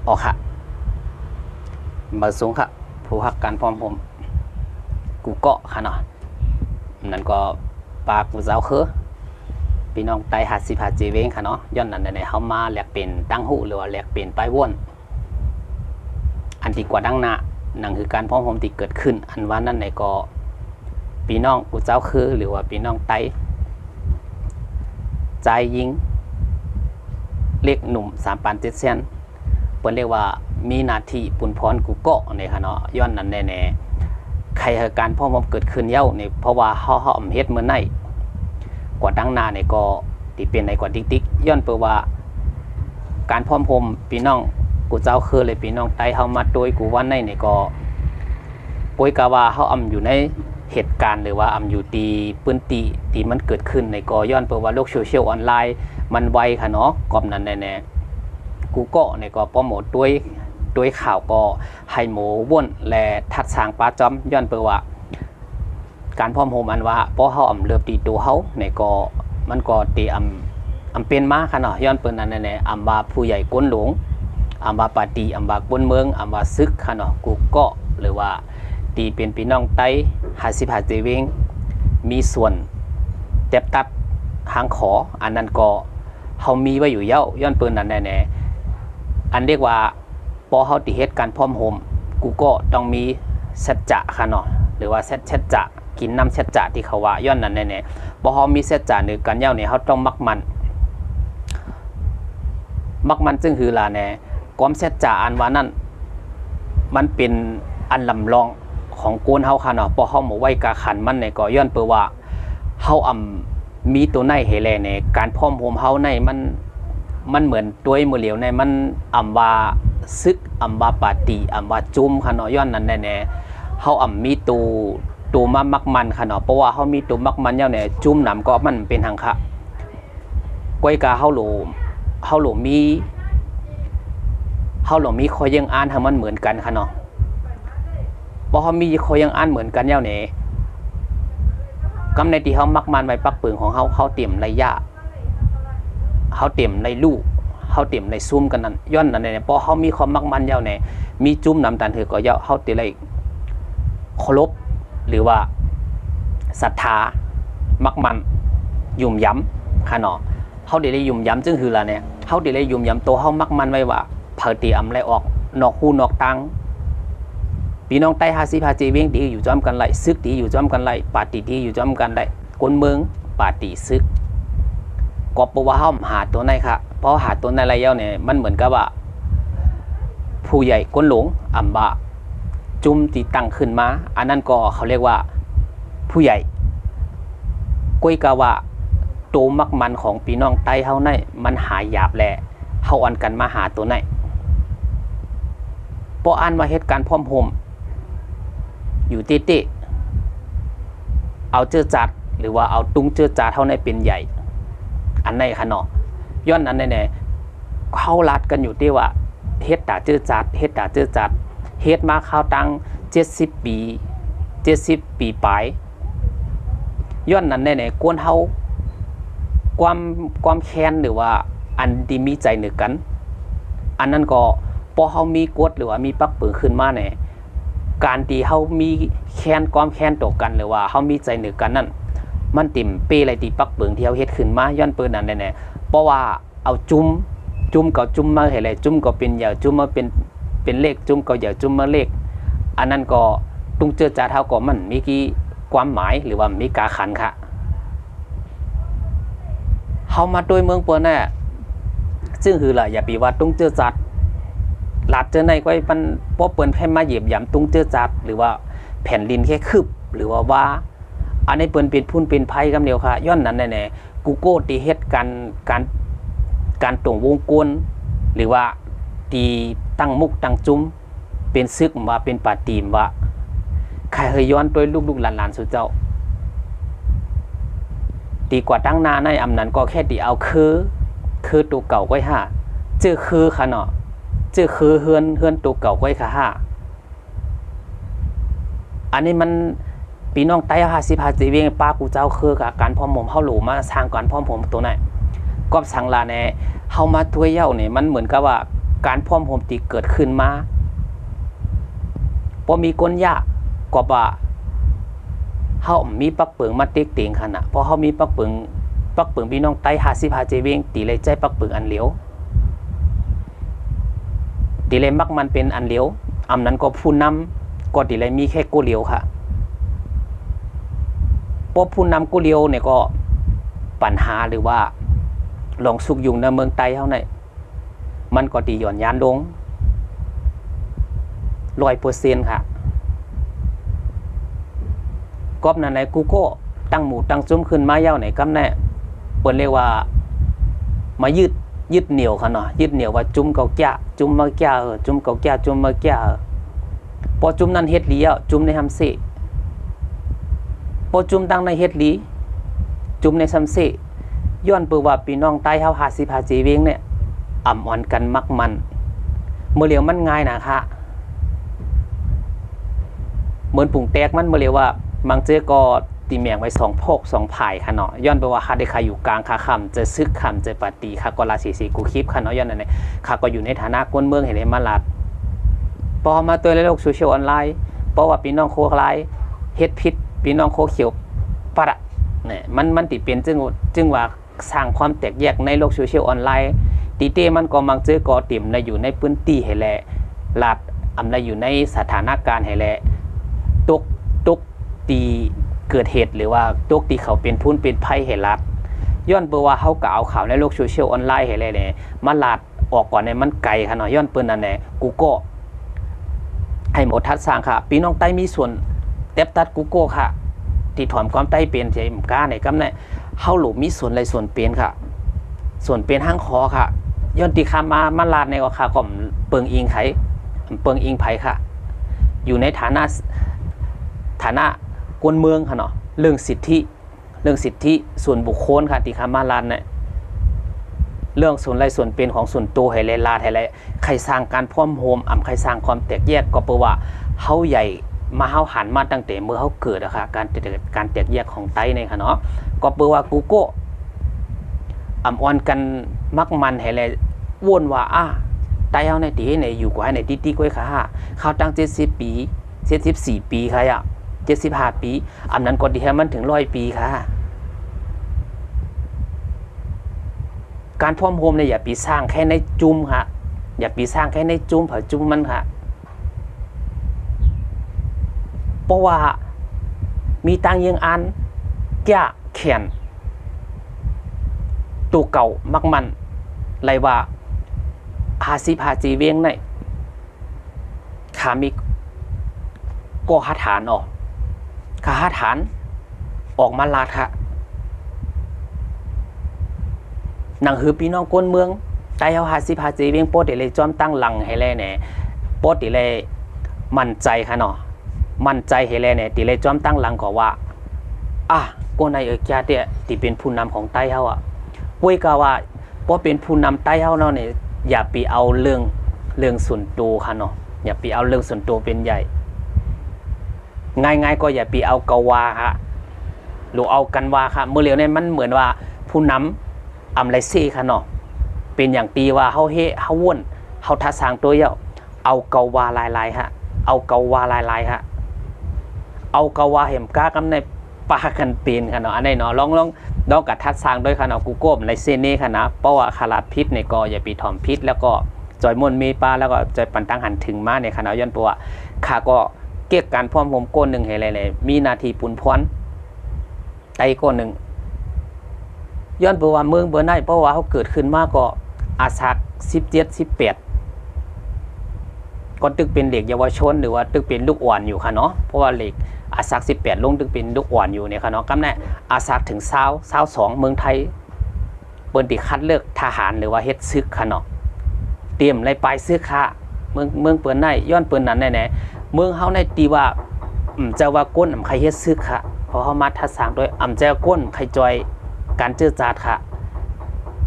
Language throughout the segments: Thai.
ออกค่ะมาสูงค่ะผู้ฮักการพร้อมผมกูเกาะค่ะเนาะนั่นก็ปากกูเจ้าคือพี่น้องไต50 เวงค่ะเนาะย้อนนั้นในเขามาแหลกเป็นตั้งหูหรือว่าแหลกเป็นป้ายวนอันที่กว่าดังหน้านั่นคือการพร้อมผมที่เกิดขึ้นอันว่านั่นในก็พี่น้องกูเจ้าคือหรือว่าพี่น้องไตใจยิงเล็กหนุ่ม3 ปาน 7 เซนเปิ้นเรียกว่ามีหน้าที่ปุ่นพรกูเกาะในค่ะเนาะย้อนนั้นแน่ๆใครเหตุการณ์พร้อมผมเกิดขึ้นเย้าเนี่ยเพราะว่าเฮาเฮ็ดมื้อไหนกว่าดังหน้าเนี่ยก็ที่เป็นในกว่าติ๊กย้อนเปว่าการพร้อมผมพี่น้องกูเจ้าคือเลยพี่น้องไตเฮามาโดยกูวันในเนี่ยก็ป่วยกะว่าเฮาอยู่ในเหตุการณ์หรือว่าอยู่ตีปื้นตีที่มันเกิดขึ้นในก็ย้อนเปว่าโลกโซเชียลออนไลน์มันไวค่ะเนาะกอบนั้นแน่ๆกูก็เนี่ยก็โปรโมทด้วยข่าวก็ให้หมูว่นและทัดสางปลาจอมย้อนเปว่าการพร้อมโฮมอันว่าเพราะเฮาเริ่มตีตัวเฮาเนี่ยก็มันก็ตีเป็นมาค่ะเนาะย้อนเปิ้นนั้นแน่ๆว่าผู้ใหญ่ก้นหลงว่าปาตีว่าก้นเมืองว่าซึกค่ะเนาะกูก็หรือว่าตีเป็นพี่น้องไต้55 เวงมีส่วนเต็บตัดหางขออันนั้นก็เฮามีไว้อยู่เย้าย้อนเปิ้นนั้นแน่ๆอันเรียกว่าพอเฮาติเฮ็ดการพร้อมโฮมกูก็ต้องมีสัจจะค่ะเนาะหรือว่าสัจจะกินน้ำสัจจะที่เขาว่าย้อนนั้นแน่ๆบ่เฮามีสัจจะในการเย้าเนี่ยเฮาต้องมักมันซึ่งคือล่ะแน่ความสัจจะอันว่านั้นมันเป็นอันลำลองของโกนเฮาค่ะเนาะพอเฮาบ่ไว้กาขันมันเนี่ยก็ย้อนเปว่าเฮามีตัวในให้แลในการพร้อมโฮมเฮาในมันเหมือนตัวมือเหลียวในมันว่าซึกว่าปาติว่าจุ่มค่ะเนาะย้อนนั้นแน่ๆเฮามีตัวมามักมันค่ะเนาะเพราะว่าเฮามีตัวมักมันแล้วเนี่ยจุ่มน้ำก็มันเป็นหังคะก้อยกาเฮาโหลมีคอยยังอ่านให้มันเหมือนกันค่ะเนาะพอเฮามีคอยยังอ่านเหมือนกันแล้วเนี่ยกำในที่เฮามักมันไว้ปักปึงของเฮาเตรียมระยะเฮาเตรียมในลูกเฮาเตรียมในซุ่มกันนั้นย้อนนั้นเนี่ยพอเฮามีความมักมันแล้วเนี่ยมีจุ่มน้ำตาลเถือก็เฮาติเลยเคารพหรือว่าศรัทธามักมันยุ่มย้ำค่ะเนาะเฮาได้ยุ่มย้ำจึงคือล่ะเนี่ยเฮาได้ยุ่มย้ำตัวเฮามักมันไว้ว่าเผาตีไรออกนอกหูนอกตังพี่น้องใต้55 เวงตีอยู่จ้อมกันไรซึกตีอยู่จ้อมกันไรปาตีตีอยู่จ้อมกันไรคนเมืองปาตีซึกก็เพราะว่าเฮาหาตัวไหนค่ะเพราะหาตัวไหนไรเนี่ยมันเหมือนกับว่าผู้ใหญ่ก้นหลงว่าจุ่มตีตั้งขึ้นมาอันนั้นก็เขาเรียกว่าผู้ใหญ่ก้อยกะว่าโตมักมันของพี่น้องใต้เฮาในมันหายหยาบแลเฮาอันกันมาหาตัวไหนพออ่านว่าเหตุการณ์พร้อมโฮมอยู่ติเอาเจือจัดหรือว่าเอาตุ้งเจือจัดเท่าในเป็นใหญ่อันไหนคะเนาะย้อนอันไหนเข้ารัดกันอยู่ที่ว่าเฮ็ดตาเจือจัดเฮ็ดมาข้าวตัง70 ปีปลายย้อนนั้นไหนกวนเฮาความแค้นหรือว่าอันที่มีใจหนึ่งกันอันนั้นก็พอเฮามีกฎหรือว่ามีปักปือขึ้นมาเนี่ยการที่เฮามีความแค้นต่อกันหรือว่าเฮามีใจหนึ่งกันนั่นมันติ่มเป้อะไรที่ปักปือที่เฮาเฮ็ดขึ้นมาย้อนเปิ้นนั่นแน่ๆเพราะว่าเอาจุ่มก็จุ่มมาให้เลยจุ่มก็เป็นอย่าจุ่มมาเป็นเลขจุ่มก็อย่าจุ่มมาเลขอันนั้นก็ตุงเจอจาเฮาก็มันมีกี่ความหมายหรือว่ามีกาขันค่ะเฮามาโดยเมืองเปิ้นน่ะซึ่งคือล่ะอย่าปีว่าตุงเจอจัดหลัดเจอในก็มันพอเปิ้นแพ่มาเหยียบย่ำตุงเจอจัดหรือว่าแผ่นดินแค่คืบหรือว่าอันนี้เปิ้นเป็นพุ่นเป็นไพ่กำเดียวค่ะย้อนนั้นแน่ๆกูโก้ตีเฮ็ดการตรงวงกลหรือว่าตีตั้งมุกตั้งจุ้มเป็นซึกว่าเป็นปาตีมว่าใครเคยย้อนตัวลูกๆหลานๆสุดเจ้าตีกว่าตั้งนาในอำนั้นก็แค่ตีเอาคือตัวเก่าไว้ห้าเจอคือค่ะเนาะเจอคือเฮือนตัวเก่าไว้ค่ะห้าอันนี้มันพี่น้องใต้55 เวงป้ากูเจ้าคือกับการพร้อมผมเฮาหลูมาสร้างการพร้อมผมตัวไหนก็สังลาแน่เฮามาตัวเย้าเนี่ยมันเหมือนกับว่า การพร้อมโฮมที่เกิดขึ้นมาบ่มีก้นยากกว่าเฮามีปักเปิงมาเต็กเต็งขนาดเพราะเฮามีปักเปิงพี่น้องไต้55เจเวงตีเลยใจปักเปิงอันเหลียวตีเลยมักมันเป็นอันเหลียวอำนั้นก็ผู้นำก็ตีเลยมีแค่กูเหลียวค่ะพวกผู้นำกูเหลียวเนี่ยก็ปัญหาหรือว่าลองสุกยุงในเมืองไต้เฮาเนี่ยมันก็ตีหย่อนยานลง 100% ค่ะกอบนั้นไหนกูก็ตั้งหมู่ตั้งจุ้มขึ้นมาเย้าไหนกำแน่เปิ้นเรียกว่ามายึดเหนี่ยวค่ะเนาะยึดเหนี่ยวว่าจุ้มเกาแก่จุ้มมาแก่จุ้มเกาแก่จุ้มมาแก่พอจุ้มนั้นเฮ็ดดีแล้วจุ้มในทำซิพอจุ้มตั้งในเฮ็ดดีจุ้มในซ้ำซิย้อนเปื้อว่าพี่น้องใต้เฮา55จีเวงเนี่ยอ่ำอ่อนกันมักมันเมื่อเหลียวมันง่ายนะคะเหมือนปุ่งแตกมันเมื่อเหลียวว่าบางเจอก็ตีแมงไว้2พก2ผายค่ะเนาะย้อนไปว่าค่าได้ค่าอยู่กลางค่าค่ำจะซึกค่ำจะปฏิค่าก็ราศีสีกูคลิปค่ะเนาะย้อนนั่นแหละค่าก็อยู่ในฐานะก้นเมืองเห็นได้มาลัดพอมาตัวในโลกโซเชียลออนไลน์เพราะว่าพี่น้องโคไลน์เฮ็ดผิดพี่น้องโคเขียวปะเนี่ยมันติเป็นจึงว่าสร้างความแตกแยกในโลกโซเชียลออนไลน์ตีเต้มันก็บางเจอก็ติ่มในอยู่ในพื้นที่ให้แลลัดอำในอยู่ในสถานการณ์ให้แลตกตีเกิดเหตุหรือว่าตกตีเขาเป็นทุนเป็นภัยให้รัฐย้อนเปื้อว่าเฮาก็เอาข่าวในโลกโซเชียลออนไลน์ให้เลยเนี่ยมาลาดออกก่อนในมันไกลค่ะเนาะย้อนเปิ้นนั่นแหละกูก็ให้หมดทัดสร้างค่ะพี่น้องใต้มีส่วนเต็บตัดกูโก้ค่ะที่ถอนความใต้เป็นใจมกล้าในกำเนี่ยเฮาหลูมีส่วนอะไรส่วนเป็นค่ะส่วนเป็นห้างคอค่ะย้อนตีคามาลาดในก็ค่ะก็เปิงอิงไผค่ะอยู่ในฐานะกวนเมืองค่ะเนาะเรื่องสิทธิส่วนบุคคลค่ะที่คามาลานเนี่ยเรื่องส่วนไรส่วนเป็นของส่วนตัวให้เลลาให้ไรใครสร้างการพร้อมโฮมใครสร้างความแตกแยกก็เพราะว่าเฮาใหญ่มาเฮาหันมาตั้งแต่เมื่อเฮาเกิดอะค่ะการแตกแยกของไต้ในค่ะเนาะก็เพราะว่ากูโก้อ่อนกันมักมันให้ไรวนว่าไต้เฮาในตีในอยู่กว่าในตีๆกว่าค่ะเขาตั้ง70 ปี74 ปีค่ะอ่ะ75 ปีอันนั้นก็ดีให้มันถึง100 ปีค่ะการพร้อมโฮมเนี่ยอย่าปีสร้างแค่ในจุ่มค่ะอย่าปีสร้างแค่ในจุ่มเผาจุ่มมันค่ะเพราะว่ามีตังยังอันแก่แขนตัวเก่ามักมันไรว่า55จีเวียงในขามีก็หาฐานออกข้าหาฐานออกมาลาดค่ะหนังหือพี่น้องก้นเมืองไต้เฮา55จีเวียงโปรติเลยจอมตั้งหลังให้แลแหน่โปรติเลยมั่นใจค่ะเนาะมั่นใจให้แลแหน่ติเลยจอมตั้งหลังก็ว่าโกนายแก่เตี้ยที่เป็นผู้นำของไต้เฮาป่วยก็ว่าบ่เป็นผู้นำไต้เฮาเนาะเนี่ยอย่าไปเอาเรื่องส่วนตัวค่ะเนาะอย่าไปเอาเรื่องส่วนตัวเป็นใหญ่ง่ายๆก็อย่าไปเอาเกาวาค่ะหรือเอากันวาค่ะเมื่อเร็วเนี่ยมันเหมือนว่าผู้นำไรซี่ค่ะเนาะเป็นอย่างตีว่าเฮาว่นเฮาทัดสร้างตัวเยาเอาเกาวาลายๆฮะเอาเกาวาลายๆฮะเอาเกาวาเห็มก้ากำในปากันเป็นค่ะเนาะอันนี้เนาะลองกับทัดสร้างด้วยค่ะเนาะกูโก้ไรเซนี่ค่ะนะเพราะว่าขลาดพิษในก็อย่าไปถ่อมพิษแล้วก็จอยมนมีปลาแล้วก็จอยปันตั้งหันถึงมาในค่ะเนาะย้อนตัวค่ะก็เกี่ยการพร้อมโฮมก้นหนึ่งให้เลยมีนาทีปุ่นพรไต้ก้นหนึ่งย้อนไปว่าเมืองเบอร์ไนเพราะว่าเขาเกิดขึ้นมากก็อาศัก17 18ก็ตึกเป็นเด็กเยาวชนหรือว่าตึกเป็นลูกอ่อนอยู่ค่ะเนาะเพราะว่าเด็กอาศัก18ลงตึกเป็นลูกอ่อนอยู่เนี่ยค่ะเนาะกำแน่อาศักถึง22เมืองไทยเปิ้นติคัดเลือกทหารหรือว่าเฮ็ดซึกค่ะเนาะเตรียมไรปลายซึกค่ะเมืองเปิ้นไนย้อนเปิ้นนั้นแน่ๆเมืองเฮาในตีว่าเจ้าว่าก้นใครเฮ็ดซึกค่ะเพราะเฮามาทัดสร้างด้วยเจ้าก้นใครจอยการเจื้อจาดค่ะ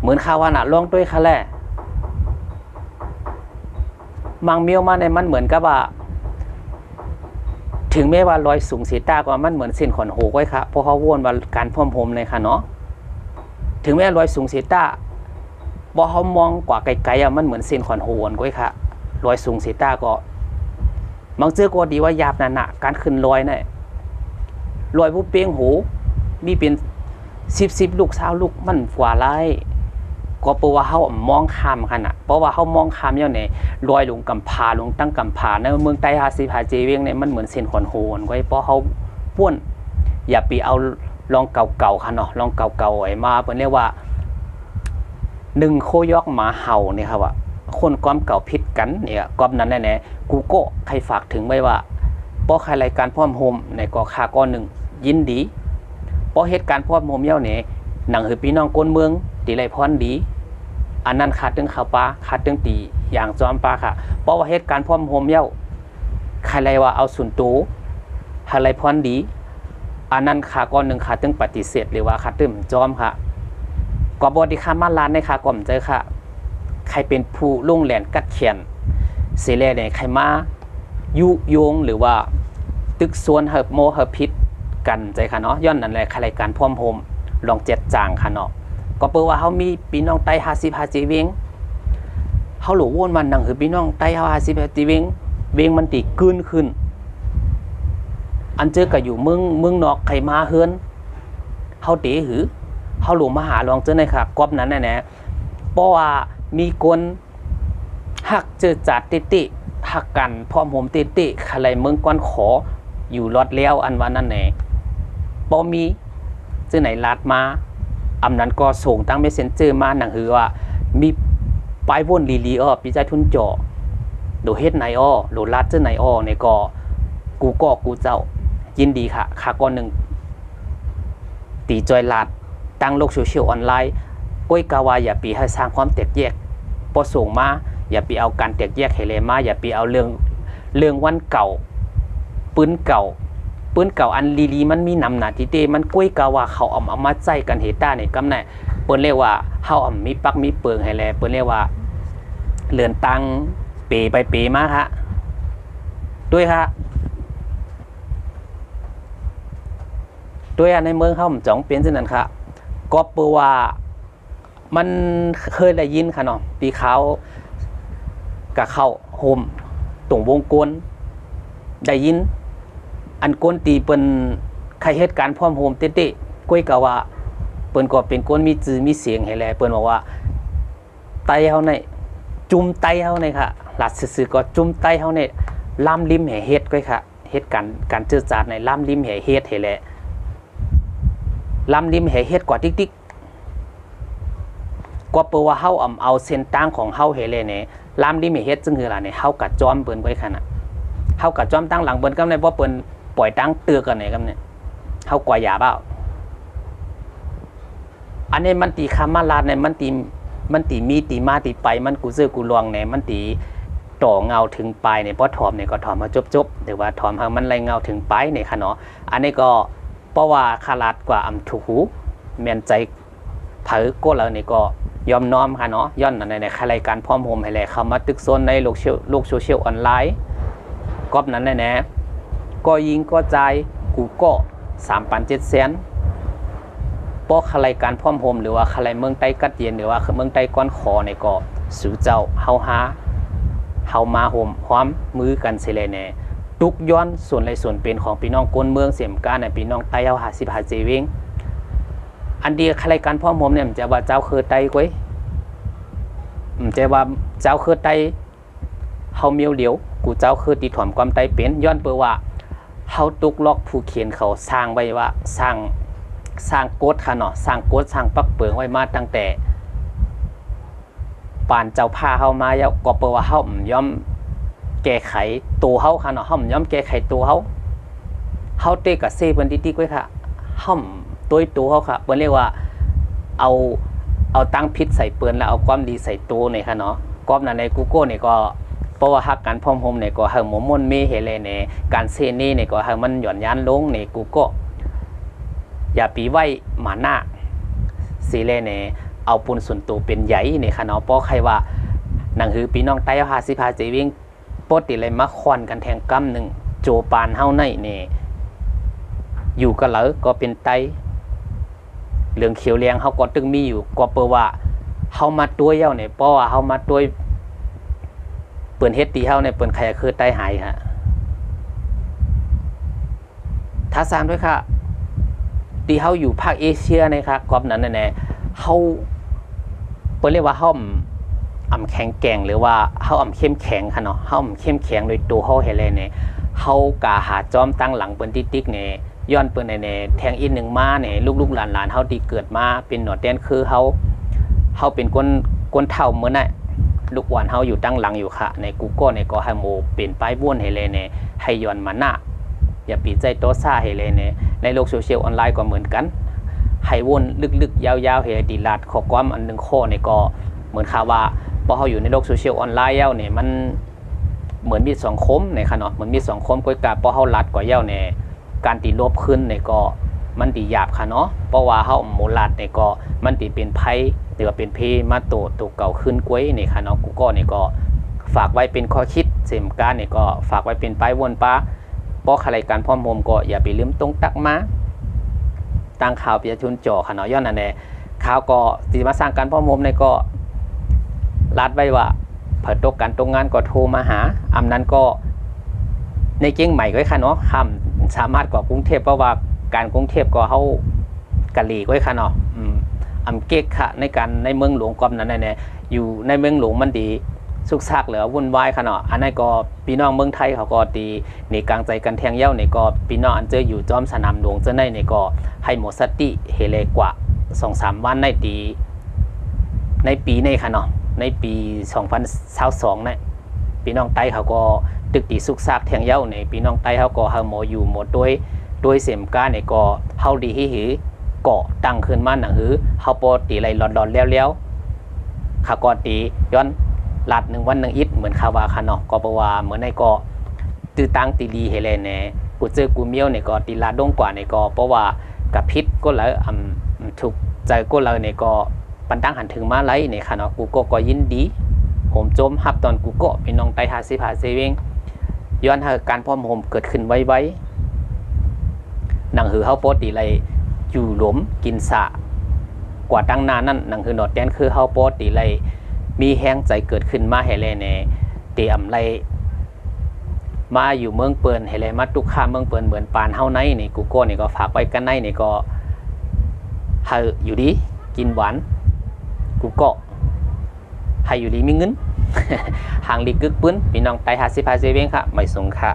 เหมือนข่าวว่าน่ะลองด้วยค่ะแลมังเมียวมาในมันเหมือนกับว่าถึงแม้ว่ารอยสูงสีตาก็มันเหมือนเส้นขอนโหกไว้ค่ะเพราะเขาว่นว่าการพร้อมโฮมเลยค่ะเนาะถึงแม้รอยสูงสีตา บ่เฮามองกว่าไกลๆมันเหมือนเส้นขอนโหนก้อยค่ะลอยสูงเสตาก็บางเจอก็ดีว่ายาบนั่นน่ะการขึ้นลอยน่ะลอยผู้เปียงหูมีเป็น10ลูก20ลูกมันกว่าหลายก็เพราะว่าเฮามองข้ามคั่นน่ะเพราะว่าเฮามองข้ามแล้วเนี่ยลอยลงกำพาลงตั้งกำพาในเมืองใต้50 5เจเวียงเนี่ยมันเหมือนเส้นขอนโหนก้อยเพราะเฮาป้วนอย่าไปเอาลองเก่าๆค่ะเนาะลองเก่าๆไว้มาเพิ่นเรียกว่า1โคยอกหมาเห่าเนี่ยครับว่าคนความเก่าผิดกันเนี่ยกอบนั้นแน่ๆกูก็ใครฝากถึงไว้ว่าป้อใครรายการพร้อมโฮมในกอค่าก้อนหนึ่งยินดีป้อเหตุการณ์พร้อมโฮมเย้าเนี่ยหนังหือพี่น้องก้นเมืองตีไรพรดีอันนั้นขาดตึงข่าวปลาขาดตึงตีอย่างจอมปลาค่ะเพราะว่าเหตุการณ์พร้อมโฮมเย้าใครไรว่าเอาสุนตูใครไรพรดีอันนั้นขาก้อนหนึ่งขาดตึงปฏิเสธหรือว่าขาดตึงจอมค่ะกบดีค่ามาล้านในค่ะก่อมเจอค่ะใครเป็นผู้ลุ่งแหลนกัดเขียนเสเลเนี่ยใครมายุโยงหรือว่าตึกส่วนเหิบโมเหิบพิษกันใจค่ะเนาะย้อนนั่นแหละใครรายการพร้อมโฮมลองเจ็ดจางค่ะเนาะก็เปิดว่าเขามีพี่น้องไต้50 5เจเวงเขาหลวนมันนั่งคือพี่น้องไต้50 5เจเวงเวงมันตีกลืนขึ้นอันเจอกับอยู่เมืองนอกใครมาเฮือนเขาเต๋หือเขาหลวงมาหาลองเจอในค่ะกอบนั้นแน่เพราะว่ามีคนหักเจอจัดติหักกันพร้อมโฮมติอะไรเมืองก้อนขออยู่รอดแล้วอันว่านั่นแน่บ่มีเจอไหนลาดมาอำนั้นก็ส่งตั้งเมสเซนเจอร์มาหนังหือว่ามีปลายวนลีอ้อปีใจทุนจ่อโดเฮ็ดไหนอ้อโดลาดเจอไหนอ้อในก็กูเจ้ายินดีค่ะค่าก้อนหนึ่งตีจอยลาดตั้งโลกโซเชียลออนไลน์ก้อยกาวาอย่าปีให้สร้างความแตกแยกพอส่งมาอย่าไปเอาการแตกแยกให้เลยมาอย่าไปเอาเรื่องวันเก่าปืนเก่าอันลีมันมีนำหนาที่เตมันก้อยกาวาเขาเอามาใจกันเหตุต้าเนี่ยกำแน่เปิ้นเรียกว่าเฮามีปักมีเปิงให้แลเปิ้นเรียกว่าเรือนตังเปไปเปมาฮะด้วยฮะด้วยในเมืองเฮาจ่องเป็นเช่นนั้นค่ะก็เปว่ามันเคยได้ยินค่ะเนาะปีเขากับเข้าโฮมตรงวงกลได้ยินอันก้นตีเปิ้นใครเหตุการณ์พร้อมโฮมเต้ๆก้อยกะว่าเปิ้นก็เป็นก้นมีจื่อมีเสียงให้แลเปิ้นบอกว่าไตเฮาในจุ่มไตเฮาในค่ะหลัดซื่อๆก็จุ่มไตเฮาในล้ำริมแห่เฮ็ดก้อยค่ะเหตุการเจอจาดในล้ำริมแห่เฮ็ดให้แลล้ำริมแห่เฮ็ดกว่าติ๊กก็เปว่าเฮาเอาเส้นตั้งของเฮาเฮเลยเนี่ยลามดิเมเฮ็ดจึงคือล่ะเนี่ยเฮากัดจอมเปิ้นไว้คั่นน่ะเฮากัดจอมตั้งหลังเปิ้นกำในบ่เปิ้นปล่อยตั้งเตือกันเนี่ยกำเนี่ยเฮากว่ายาเปล่าอันนี้มันตีคำมาลาดเนี่ยมันตีมีตีมาตีไปมันกูซื้อกูลวงเนี่ยมันตีต่อเงาถึงปลายเนี่ยพอถอมเนี่ยก็ถอมมาจบหรือว่าถอมให้มันไหลเงาถึงปลายเนี่ยค่ะเนาะอันนี้ก็เพราะว่าคาลาดกว่าถูกหูแม่นใจเผอก็แล้วนี่ก็ยอมน้อมค่ะเนาะย้อนในรายการพร้อมโฮมให้แหละเข้ามาตึกโซนในโลกโซเชียลออนไลน์กอบนั้นแน่ก็ยิงก็ใจกูก็3,700,000ป้อรายการพร้อมโฮมหรือว่าใครเมืองใต้กัดเย็นหรือว่าเมืองใต้ก้อนคอในก็สู่เจ้าเฮามาโฮมพร้อมมือกันเสเลยแน่ทุกย้อนส่วนไรส่วนเป็นของพี่น้องก้นเมืองเสียมการในพี่น้องใต้เฮา50 5เจเวงอันเดียรายการพร้อมโฮมเนี่ยมันจะว่าเจ้าคือไตก้อยมันจะว่าเจ้าคือไตเฮาเมียวเดียวกูเจ้าคือตีถ่อมความไตเป็นย้อนเปว่าเฮาตุกล็อกผู้เขียนเขาสร้างไว้ว่าสร้างโกฎค่ะเนาะสร้างโกฎสร้างปักเปิงไว้มาตั้งแต่ปานเจ้าผ้าเฮามาแล้วก็เปว่าเฮาย่อมแก้ไขตัวเฮาค่ะเนาะเฮาย่อมแก้ไขตัวเฮาเตกะเซเพิ่นติๆไว้ค่ะเฮาตัวเขาค่ะเปิ้นเรียกว่าเอาตั้งพิษใส่เปิ้นแล้วเอาความดีใส่ตัวนี่ค่ะเนาะกอบนั้นใน Google นี่ก็เพราะว่าฮักกันพร้อมโฮมนี่ก็เฮาหมมนเมเฮเลนี่การเซนี่นี่ก็เฮามันหย่อนยานลงนี่ Google อย่าปีไว้หมาหน้าสิเลนี่เอาปุนส่วนตัวเป็นใหญ่นี่ค่ะเนาะเพราะใครว่าหนังหือพี่น้องใต้50 5เจวิ่งปกติเลยมาคอนกันแทงกำนึงโจปานเฮาในนี่อยู่กันแล้วก็เป็นไตเหลืองเขียวแรงเขาก็ตึงมีอยู่ก็เปว่า เฮามาตัวเย้าเนี่ยเพราะว่าเฮามาตัวเปิ้นเฮ็ดตีเฮาเนี่ยเปิ้นใครคือใต้หายฮะถ้าสร้างด้วยค่ะตีเฮาอยู่ภาคเอเชียนะครับกอบนั้นแน่เฮาเปิ้นเรียกว่าเฮาแข็งแกร่งหรือว่าเฮาเข้มแข็งค่ะเนาะเฮาเข้มแข็งโดยตัวเฮาให้เลยเนี่ยเฮากะหาจอมตั้งหลังเปิ้นติ๊กๆเนี่ยย้อนเปิ้นในแทงอีกหนึ่งมาเนี่ยลูกๆหลานๆเฮาที่เกิดมาเป็นหนอดแดนคือเฮาเป็นคนเฒ่าเหมือนน่ะลูกหวานเฮาอยู่ตั้งหลังอยู่ค่ะใน Google เนี่ยก็ให้โมเป็นป้ายบ้วนให้เลยเนี่ยให้ย้อนมาหน้าอย่าปีใจโตซ่าให้เลยเนี่ยในโลกโซเชียลออนไลน์ก็เหมือนกันให้วนลึกๆยาวๆให้ดีลาดข้อความอันนึงข้อเนี่ยก็เหมือนข่าวว่าพอเฮาอยู่ในโลกโซเชียลออนไลน์แล้วเนี่ยมันเหมือนมีสังคมเนี่ยค่ะเนาะเหมือนมีสังคมก้อยกาพอเฮาลัดกว่าเย้าเนี่ยการตีลบขึ้นเนี่ยก็มันตีหยาบค่ะเนาะเพราะว่าเฮาโมลัดเนี่ยก็มันตีเป็นไผหรือว่าเป็นเพมาโตเก่าขึ้นกวยนี่ค่ะเนาะกูก็นี่ก็ฝากไว้เป็นข้อคิดเสมการนี่ก็ฝากไว้เป็นป้ายวนป้าป้อใครการพร้อมโฮมก็อย่าไปลืมตรงตักมาตั้งข่าวประชาชนจ่อค่ะเนาะย้อนนั่นแหละข่าวก็สิมาสร้างการพร้อมโฮมในก็ลาดไว้ว่าเผิดตกกันตรงงานก็โทรมาหาอำนั้นก็ในเก่งใหม่ก็ค่ะเนาะคำสามารถกว่ากรุงเทพเพราะว่าการกรุงเทพก็เฮากะหลีก็ค่ะเนาะเก๊กค่ะในเมืองหลวงกอมนั้นแน่อยู่ในเมืองหลวงมันดีสุกซักเหลือวุ่นวายค่ะเนาะอันนั้นก็พี่น้องเมืองไทยเขาก็ตีในกลางใจกันแทงเย้าในก็พี่น้องอันเจออยู่จอมสนามหลวงเจ้าในก็ให้หมดสติเฮเลกว่า 2-3 วันในตีในปีนี้ค่ะเนาะในปี2022เนี่ยพี่น้องไต้เขาก็ตึกตีสุกซักแทงเย้าในพี่น้องไต้เขาก็เฮาหมออยู่หมดด้วยเสมการในก็เฮาดีหิเกาะตั้งขึ้นมาหนังหือเฮาปอตีไรหลอนๆแล้วขาก่อนตีย้อนลาด1 วัน 1 อิดเหมือนคาวาคาเนาะก็เพราะว่าเหมือนในก็ตื้อตั้งตีลีเฮเลนแน่กูเจอกูเมียวในก็ตีลาดงกว่าในก็เพราะว่ากับพิษก็แล้วถูกใจก็เลยในก็ปันตั้งหันถึงมาไลในค่ะเนาะกูก็ยินดีผมโจมฮับตอนกูก็เป็นน้องไตหาสิผาเซเวงย้อนหาการพร้อมโฮมเกิดขึ้นไว้หนังหือเฮาปอตีไรอยู่หลมกินสะกว่าตั้งนานนั่นหนังคือหนอดแดนคือเฮาปอตีไรมีแห้งใจเกิดขึ้นมาให้แลแน่เตรียมไรมาอยู่เมืองเปิ้นให้แลมาตุกข้ามเมืองเปิ้นเหมือนปานเฮาในนี่กูโก้นี่ก็ฝากไว้กันในนี่ก็ให้อยู่ดีกินหวานกูก็ให้อยู่ดีมีเงิน ห่างลีกึกปื้นพี่น้องไตหาสิพาเซเวงค่ะไม่สงค่ะ